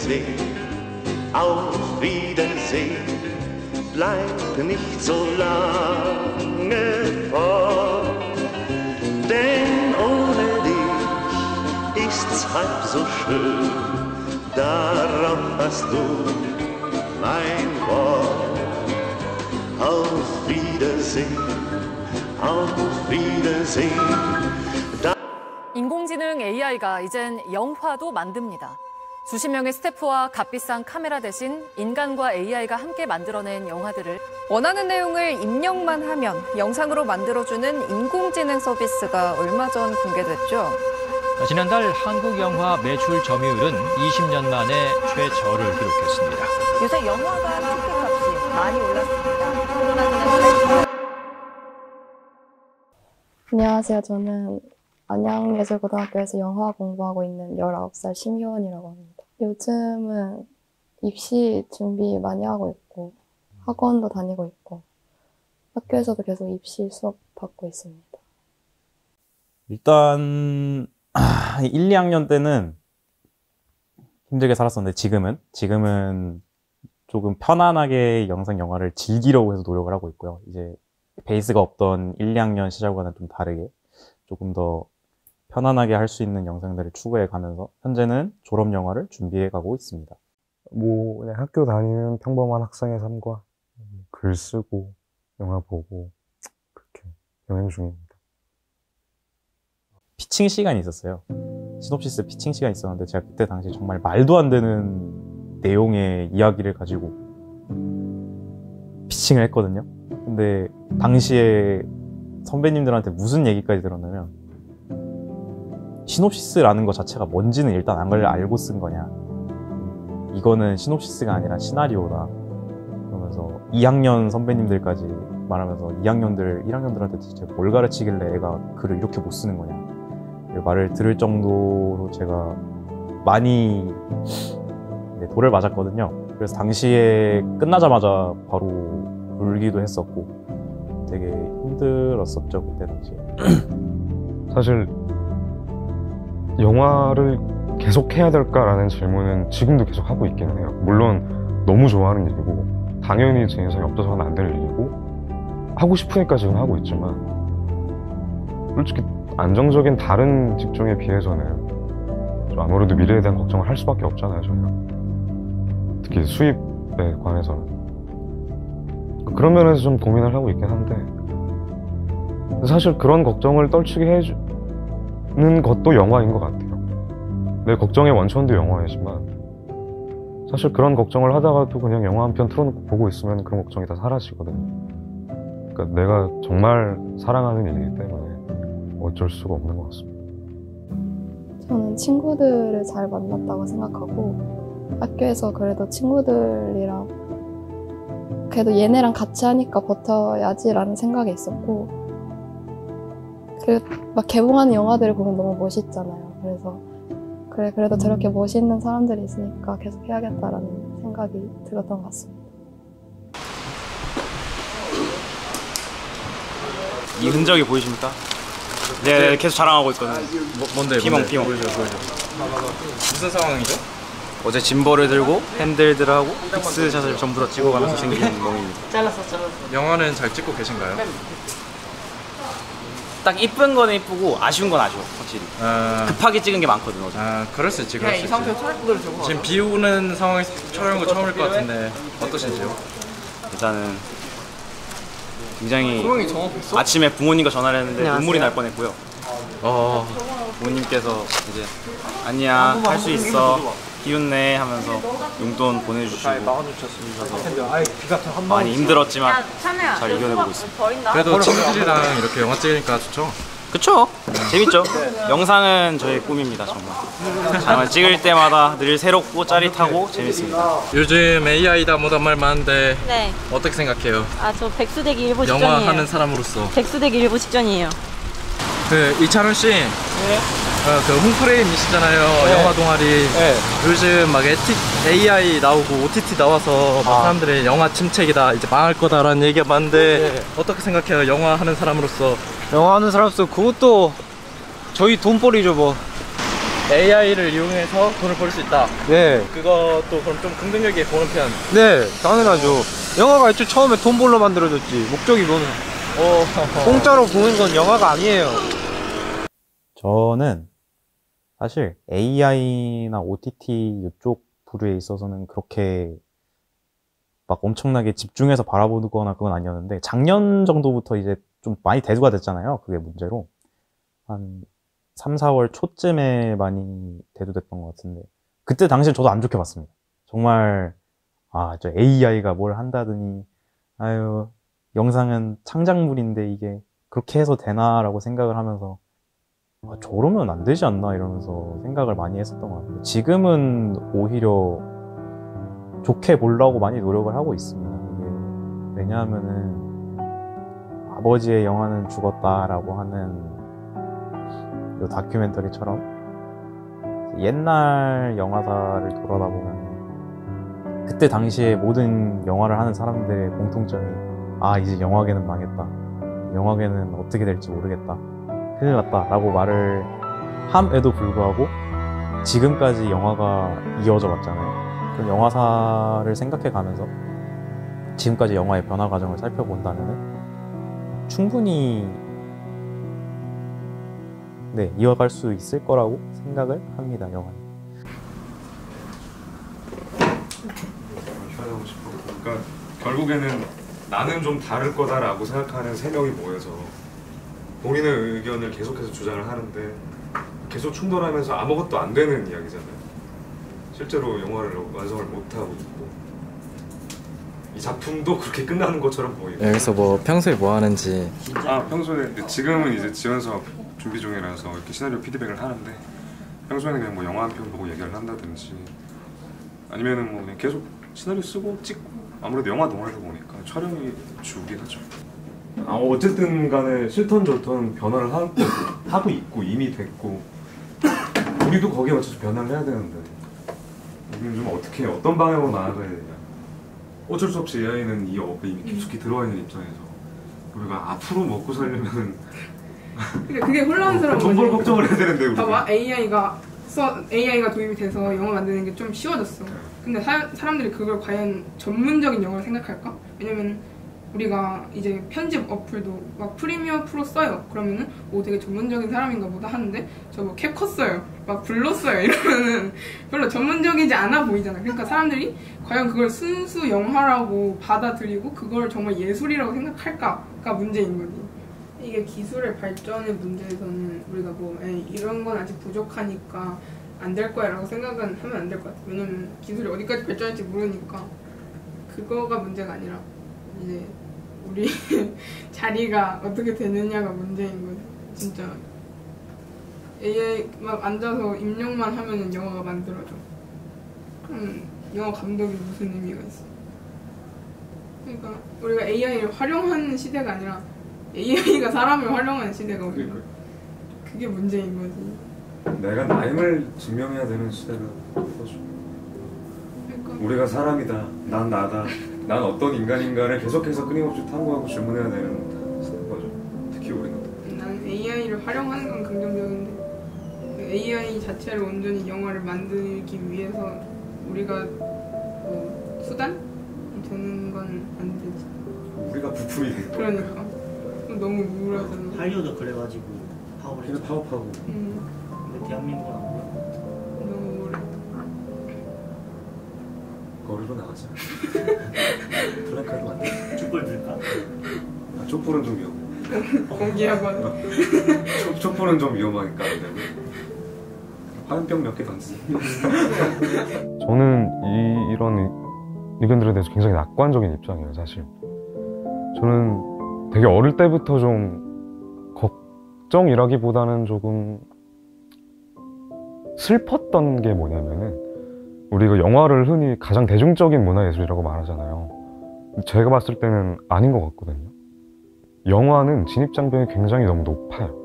Wiedersehen, auf Wiedersehen, bleib nicht so lange fort, denn ohne dich ist's halb so schön, darauf hast du mein Wort. Auf Wiedersehen, auf Wiedersehen. 인공지능 AI가 이젠 영화도 만듭니다. 수십 명의 스태프와 값비싼 카메라 대신 인간과 AI가 함께 만들어낸 영화들을 원하는 내용을 입력만 하면 영상으로 만들어주는 인공지능 서비스가 얼마 전 공개됐죠. 지난달 한국 영화 매출 점유율은 20년 만에 최저를 기록했습니다. 요새 영화관 티켓값이 많이 올랐습니다. 안녕하세요. 저는 안양예술고등학교에서 영화 공부하고 있는 19살 심효원이라고 합니다. 요즘은 입시 준비 많이 하고 있고 학원도 다니고 있고 학교에서도 계속 입시 수업 받고 있습니다. 일단 1, 2학년 때는 힘들게 살았었는데 지금은 조금 편안하게 영화를 즐기려고 해서 노력을 하고 있고요. 이제 베이스가 없던 1, 2학년 시절과는 좀 다르게 조금 더 편안하게 할 수 있는 영상들을 추구해 가면서 현재는 졸업 영화를 준비해 가고 있습니다. 그냥 학교 다니는 평범한 학생의 삶과 글 쓰고 영화 보고 그렇게 여행 중입니다. 피칭 시간이 있었어요. 시놉시스 피칭 시간이 있었는데 제가 그때 당시에 정말 말도 안 되는 내용의 이야기를 가지고 피칭을 했거든요. 근데 당시에 선배님들한테 무슨 얘기까지 들었냐면 시놉시스라는 것 자체가 뭔지는 일단 안 알고 쓴 거냐, 이거는 시놉시스가 아니라 시나리오다 그러면서 2학년 선배님들까지 말하면서 1학년들한테 진짜 뭘 가르치길래 애가 글을 이렇게 못 쓰는 거냐 말을 들을 정도로 제가 많이 돌을 맞았거든요. 그래서 당시에 끝나자마자 바로 울기도 했었고 되게 힘들었었죠, 그때 당시에. 사실 영화를 계속 해야 될까라는 질문은 지금도 계속 하고 있기는 해요. 물론 너무 좋아하는 일이고 당연히 제 인생에 없어서는 안 될 일이고 하고 싶으니까 지금 하고 있지만 솔직히 안정적인 다른 직종에 비해서는 좀 아무래도 미래에 대한 걱정을 할 수밖에 없잖아요, 저희가. 특히 수입에 관해서는. 그런 면에서 좀 고민을 하고 있긴 한데 사실 그런 걱정을 떨치게 해주는 것도 영화인 것 같아요. 내 걱정의 원천도 영화이지만 사실 그런 걱정을 하다가도 그냥 영화 한 편 틀어놓고 보고 있으면 그런 걱정이 다 사라지거든요. 그러니까 내가 정말 사랑하는 일이기 때문에 어쩔 수가 없는 것 같습니다. 저는 친구들을 잘 만났다고 생각하고 학교에서 그래도 친구들이랑 그래도 얘네랑 같이 하니까 버텨야지라는 생각이 있었고 막 개봉하는 영화들을 보면 너무 멋있잖아요. 그래서 그래도 저렇게 멋있는 사람들이 있으니까 계속 해야겠다라는 생각이 들었던 것 같습니다. 이 흔적이 보이십니까? 네, 계속 자랑하고 있거든요. 뭔데? 피멍. 보여줘. 무슨 상황이죠? 어제 짐벌을 들고 핸들들하고 픽스샷을 전부 다 찍어가면서 생긴 멍입니다. 잘랐어. 영화는 잘 찍고 계신가요? 딱 이쁜 거는 이쁘고 아쉬운 건 아쉬워, 확실히. 급하게 찍은 게 많거든, 어제. 그럴 수 있지. 이 상태로 촬영들을 들고 지금 비 오는 상황에서 촬영한 거 처음일 것 같은데 어떠신지요? 일단은 굉장히 아침에 부모님과 전화를 했는데 눈물이 날 뻔했고요. 부모님께서 이제 아니야, 할 수 있어, 기운내 하면서 용돈 보내주시고 많이 힘들었지만 잘 이겨내고 있습니다. 그래도 친구들이랑 이렇게 영화 찍으니까 좋죠? 그쵸? 재밌죠? 영상은 저의 꿈입니다, 정말 찍을 때마다 늘 새롭고 짜릿하고 재밌습니다. 요즘 AI다 뭐다 말 많은데 네. 어떻게 생각해요? 저 백수되기 일보 직전이에요. 영화 하는 사람으로서 백수되기 일보 직전이에요. 이찬원 씨, 네. 홈프레임이시잖아요. 영화 동아리. 요즘 막 AI 나오고 OTT 나와서 사람들이 영화 침체기다, 이제 망할 거다라는 얘기가 많은데 어떻게 생각해요? 영화 하는 사람으로서. 영화 하는 사람으로서 그것도 저희 돈벌이죠, 뭐. AI를 이용해서 돈을 벌 수 있다. 네. 그것도 그럼 좀 긍정적이게 보는 편. 네, 당연하죠. 영화가 애초에 처음에 돈 벌러 만들어졌지. 목적이 뭐는. 공짜로 보는 건 영화가 아니에요. 저는 사실 AI나 OTT 이쪽 부류에 있어서는 그렇게 막 엄청나게 집중해서 바라보거나 그건 아니었는데, 작년 정도부터 이제 좀 많이 대두가 됐잖아요. 그게 문제로. 한 3, 4월 초쯤에 많이 대두됐던 것 같은데, 그때 당시엔 저도 안 좋게 봤습니다. 정말 저 AI가 뭘 한다더니 아유, 영상은 창작물인데 이게 그렇게 해서 되나라고 생각을 하면서 저러면 안 되지 않나 이러면서 생각을 많이 했었던 것 같아요. 지금은 오히려 좋게 보려고 많이 노력을 하고 있습니다. 이게 왜냐하면은 아버지의 영화는 죽었다라고 하는 이 다큐멘터리처럼 옛날 영화사를 돌아다보면 그때 당시에 모든 영화를 하는 사람들의 공통점이 이제 영화계는 망했다, 영화계는 어떻게 될지 모르겠다, 큰일 났다 라고 말을 함에도 불구하고 지금까지 영화가 이어져 왔잖아요. 그럼 영화사를 생각해 가면서 지금까지 영화의 변화 과정을 살펴본다면 충분히 이어갈 수 있을 거라고 생각을 합니다, 영화는. 표현하고 싶어. 그러니까 결국에는 나는 좀 다를 거다라고 생각하는 세 명이 모여서 본인의 의견을 계속해서 주장을 하는데 계속 충돌하면서 아무것도 안 되는 이야기잖아요. 실제로 영화를 완성을 못하고 있고 이 작품도 그렇게 끝나는 것처럼 보이고. 여기서 뭐 평소에 뭐 하는지. 평소에 지금은 이제 지원 사업 준비 중이라서 이렇게 시나리오 피드백을 하는데, 평소에는 그냥 뭐 영화 한 편 보고 얘기를 한다든지 아니면은 뭐 그냥 계속 시나리오 쓰고 찍고, 아무래도 영화 동아리를 보니까 촬영이 주긴 하죠. 어쨌든 간에 싫던 좋던 변화를 하고 있고 이미 됐고, 우리도 거기에 맞춰서 변화를 해야 되는데 우리는 좀 어떤 방향으로 나아가야 되냐. 어쩔 수 없이 AI는 이 업에 이미 깊숙이 들어와 있는 입장에서 우리가 앞으로 먹고 살려면 그러니까 그게 혼란스러운 돈 벌 걱정을 해야 되는데, 우리 봐봐, AI가 도입이 돼서 영화 만드는 게 좀 쉬워졌어. 근데 사람들이 그걸 과연 전문적인 영화로 생각할까? 왜냐면 우리가 이제 편집 어플도 막 프리미어 프로 써요. 그러면은 되게 전문적인 사람인가 보다 하는데 저 뭐 캡컷 써요, 막 블러 써요 이러면은 별로 전문적이지 않아 보이잖아. 그러니까 사람들이 과연 그걸 순수 영화라고 받아들이고 그걸 정말 예술이라고 생각할까가 문제인 거지. 이게 기술의 발전의 문제에서는 우리가 이런 건 아직 부족하니까 안 될 거야 라고 생각은 하면 안 될 것 같아. 왜냐면 기술이 어디까지 발전할지 모르니까. 그거가 문제가 아니라 이제 우리 자리가 어떻게 되느냐가 문제인 거지. 진짜 AI 막 앉아서 입력만 하면은 영화가 만들어져. 그럼 영화 감독이 무슨 의미가 있어? 그러니까 우리가 AI를 활용하는 시대가 아니라 AI가 사람을 활용하는 시대가 오는 거야. 그게 문제인 거지. 내가 나임을 증명해야 되는 시대가 거죠. 그러니까 우리가 사람이다, 난 나다, 난 어떤 인간인가를 계속해서 끊임없이 탐구하고 질문해야 되는 거죠. 특히 우리는. 나는 AI를 활용하는 건 긍정적인데 AI 자체를 온전히 영화를 만들기 위해서 우리가 뭐 수단이 되는 건 안 되지. 우리가 부품이 되는 거야. 그러니까 너무 우울하잖아. 할리우드 그래가지고 파업을 했죠. 파업하고. 근데 대한민국은 안 그런 것 같아. 너무 우울해. 거리로 나가자. 플래카드 만들자. 촛불 들까? 촛불은 좀 위험해. 공기하고 촛불은 좀 위험하니까 안 되고. 화염병 몇 개 던지자. 저는 이런 의견들에 대해서 굉장히 낙관적인 입장이에요, 사실. 저는 되게 어릴 때부터 좀 걱정이라기보다는 조금 슬펐던 게 뭐냐면은, 우리가 영화를 흔히 가장 대중적인 문화예술이라고 말하잖아요. 제가 봤을 때는 아닌 것 같거든요. 영화는 진입장벽이 굉장히 너무 높아요.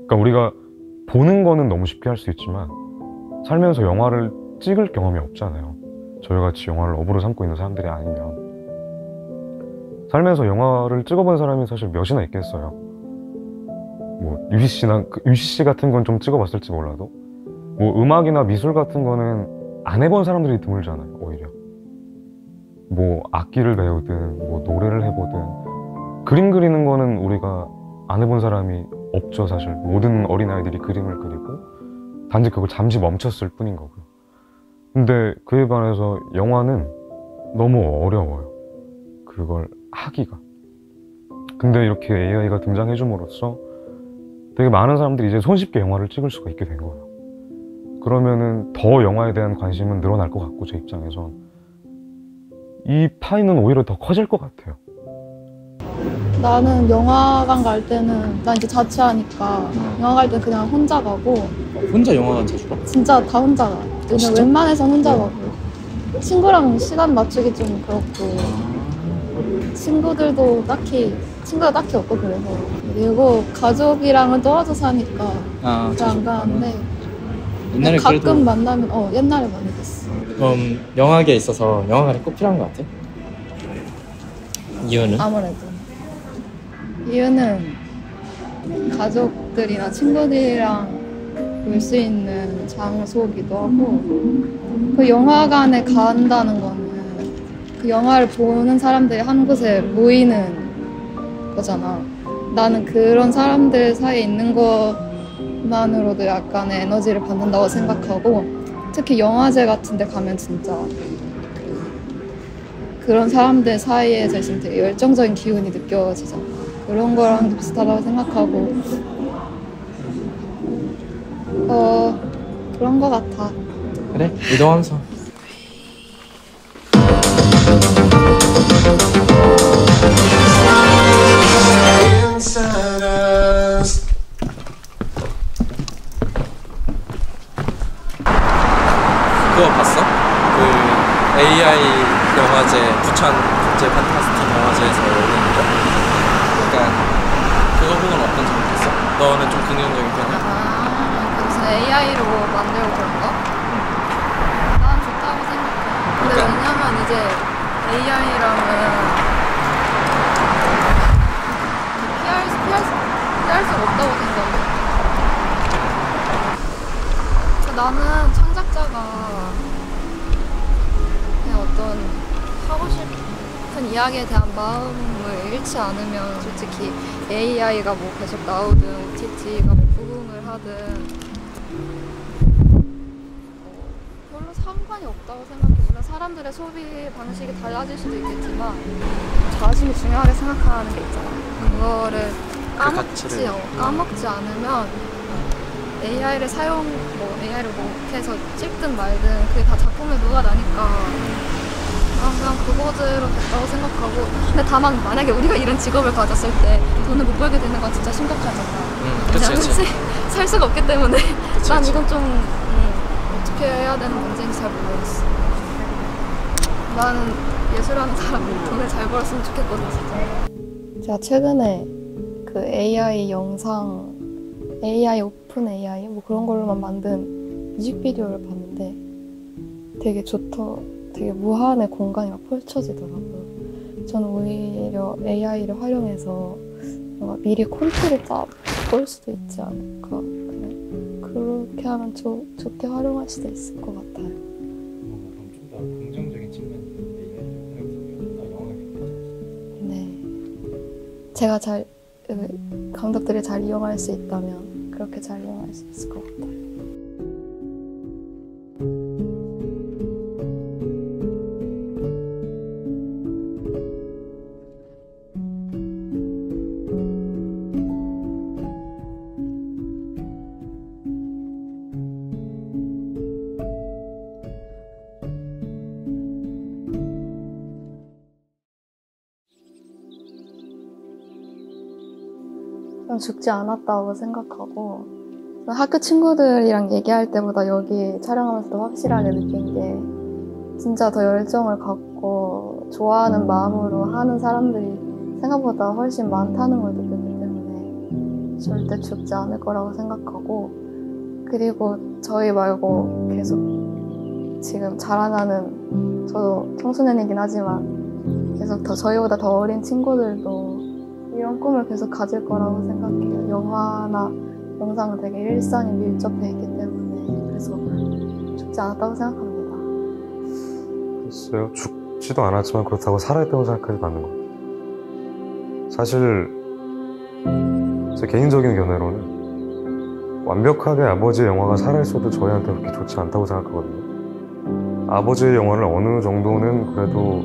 그러니까 우리가 보는 거는 너무 쉽게 할 수 있지만 살면서 영화를 찍을 경험이 없잖아요. 저희같이 영화를 업으로 삼고 있는 사람들이 아니면. 살면서 영화를 찍어본 사람이 사실 몇이나 있겠어요. 뭐 UCC 같은 건 좀 찍어봤을지 몰라도 뭐 음악이나 미술 같은 거는 안 해본 사람들이 드물잖아요, 오히려. 뭐 악기를 배우든 뭐 노래를 해보든 그림 그리는 거는 우리가 안 해본 사람이 없죠, 사실. 모든 어린아이들이 그림을 그리고 단지 그걸 잠시 멈췄을 뿐인 거고요. 근데 그에 반해서 영화는 너무 어려워요, 그걸 하기가. 근데 이렇게 AI가 등장해줌으로써 되게 많은 사람들이 이제 손쉽게 영화를 찍을 수가 있게 된 거예요. 그러면은 더 영화에 대한 관심은 늘어날 것 같고, 제 입장에선 이 파이는 오히려 더 커질 것 같아요. 나는 영화관 갈 때는 나 이제 자취하니까 영화 갈 때 그냥 혼자 가고. 혼자 영화관 자주 가? 진짜 다 혼자 가. 그냥 웬만해서 혼자 가고. 친구랑 시간 맞추기 좀 그렇고. 친구가 딱히 없고 그래서. 그리고 가족이랑은 떨어져 사니까 잘 안 가는데 옛날에 가끔 그래도... 만나면 옛날에 많이 됐어. 그럼 영화계에 있어서 영화관이 꼭 필요한 것 같아? 이유는? 아무래도 이유는 가족들이나 친구들이랑 볼 수 있는 장소기도 하고, 그 영화관에 간다는 거는 그 영화를 보는 사람들이 한 곳에 모이는 거잖아. 나는 그런 사람들 사이에 있는 것만으로도 약간의 에너지를 받는다고 생각하고, 특히 영화제 같은 데 가면 진짜 그런 사람들 사이에서 있으면 되게 열정적인 기운이 느껴지잖아. 그런 거랑 비슷하다고 생각하고 그런 거 같아. 그래, 이동하면서. 그거 봤어? 그 AI 영화제, 부천 국제 판타스틱 영화제에서 열리는 거? 약간 그거 보고는 어떤 생각했어? 너는 좀 긍정적인 편이야? 무슨 AI로 만들고 그런 거? 난 좋다고 생각해. 근데 왜냐면 이제 AI랑은 피할 수 없다고 생각해. 나는 창작자가 그냥 어떤 하고 싶은 이야기에 대한 마음을 잃지 않으면 솔직히 AI가 뭐 계속 나오든 OTT가 뭐 부흥을 하든 별로 상관이 없다고 생각해. 물론 사람들의 소비 방식이 달라질 수도 있겠지만 자신이 중요하게 생각하는 게 있잖아. 그거를 까먹지 않으면 AI를 AI를 해서 찍든 말든 그게 다 작품에 녹아나니까 그냥 그거대로 됐다고 생각하고. 근데 다만 만약에 우리가 이런 직업을 가졌을 때 돈을 못 벌게 되는 건 진짜 심각하잖아. 그치. 살 수가 없기 때문에 난 이건 좀 어떻게 해야 되는 문제인지 잘 모르겠어. 나는 예술하는 사람이 돈을 잘 벌었으면 좋겠거든, 진짜. 제가 최근에 그 AI 영상, AI 오픈 AI 뭐 그런 걸로만 만든 뮤직비디오를 봤는데 되게 되게 무한의 공간이 막 펼쳐지더라고요. 저는 오히려 AI를 활용해서 뭔가 미리 콘티를 볼 수도 있지 않을까. 그렇게 하면 좋게 활용할 수도 있을 것 같아요. 그럼 좀 더 긍정적인 측면이 AI를 활용해서 좀 더 영화에 네. 제가 감독들이 잘 이용할 수 있다면 그렇게 잘 이용할 수 있을 것 같아요. 죽지 않았다고 생각하고, 학교 친구들이랑 얘기할 때보다 여기 촬영하면서 더 확실하게 느낀 게 진짜 더 열정을 갖고 좋아하는 마음으로 하는 사람들이 생각보다 훨씬 많다는 걸 느꼈기 때문에 절대 죽지 않을 거라고 생각하고, 그리고 저희 말고 계속 지금 자라나는, 저도 청소년이긴 하지만 계속 저희보다 더 어린 친구들도 이런 꿈을 계속 가질 거라고 생각해요. 영화나 영상은 되게 일상에 밀접해 있기 때문에. 그래서 죽지 않았다고 생각합니다. 글쎄요, 죽지도 않았지만 그렇다고 살아있다고 생각하지 않는 것 같아요. 사실 제 개인적인 견해로는 완벽하게 아버지의 영화가 살아있어도 저희한테 그렇게 좋지 않다고 생각하거든요. 아버지의 영화를 어느 정도는 그래도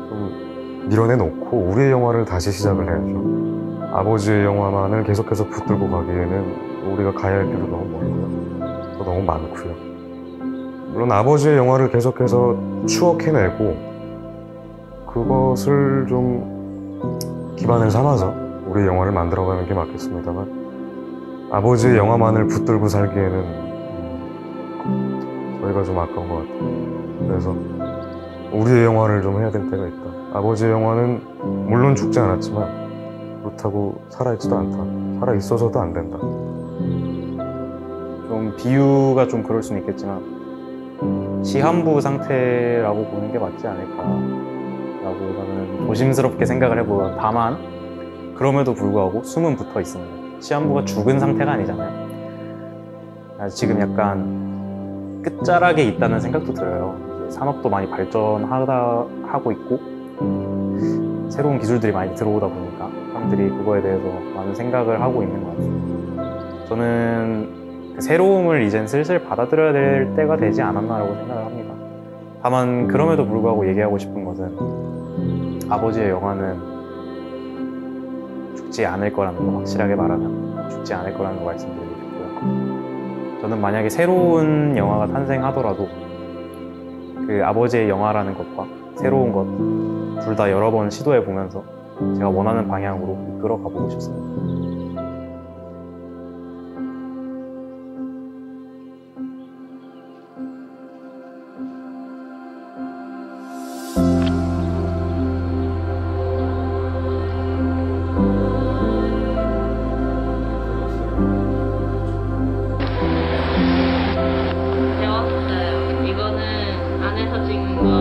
좀 밀어내놓고 우리의 영화를 다시 시작을 해야죠. 아버지의 영화만을 계속해서 붙들고 가기에는 우리가 가야 할 길도 너무 멀고요. 또 너무 많고요. 물론 아버지의 영화를 계속해서 추억해내고 그것을 좀 기반을 삼아서 우리의 영화를 만들어가는 게 맞겠습니다만 아버지의 영화만을 붙들고 살기에는 저희가 좀 아까운 것 같아요. 그래서 우리의 영화를 좀 해야 될 때가 있다. 아버지의 영화는 물론 죽지 않았지만 그렇다고 살아있지도 않다. 살아있어서도 안 된다. 좀 비유가 좀 그럴 수는 있겠지만 시한부 상태라고 보는 게 맞지 않을까라고 저는 조심스럽게 생각을 해보면, 다만 그럼에도 불구하고 숨은 붙어 있습니다. 시한부가 죽은 상태가 아니잖아요. 지금 약간 끝자락에 있다는 생각도 들어요. 산업도 많이 발전하고 있고 새로운 기술들이 많이 들어오다 보니까 사람들이 그거에 대해서 많은 생각을 하고 있는 것 같아요. 저는 그 새로움을 이젠 슬슬 받아들여야 될 때가 되지 않았나라고 생각을 합니다. 다만 그럼에도 불구하고 얘기하고 싶은 것은 아버지의 영화는 죽지 않을 거라는 거, 확실하게 말하면 죽지 않을 거라는 거 말씀드리고 싶고요. 저는 만약에 새로운 영화가 탄생하더라도 그 아버지의 영화라는 것과 새로운 것 둘 다 여러 번 시도해 보면서 제가 원하는 방향으로 이끌어 가보고 싶습니다. 배웠어요. 이거는 안에서 찍는 거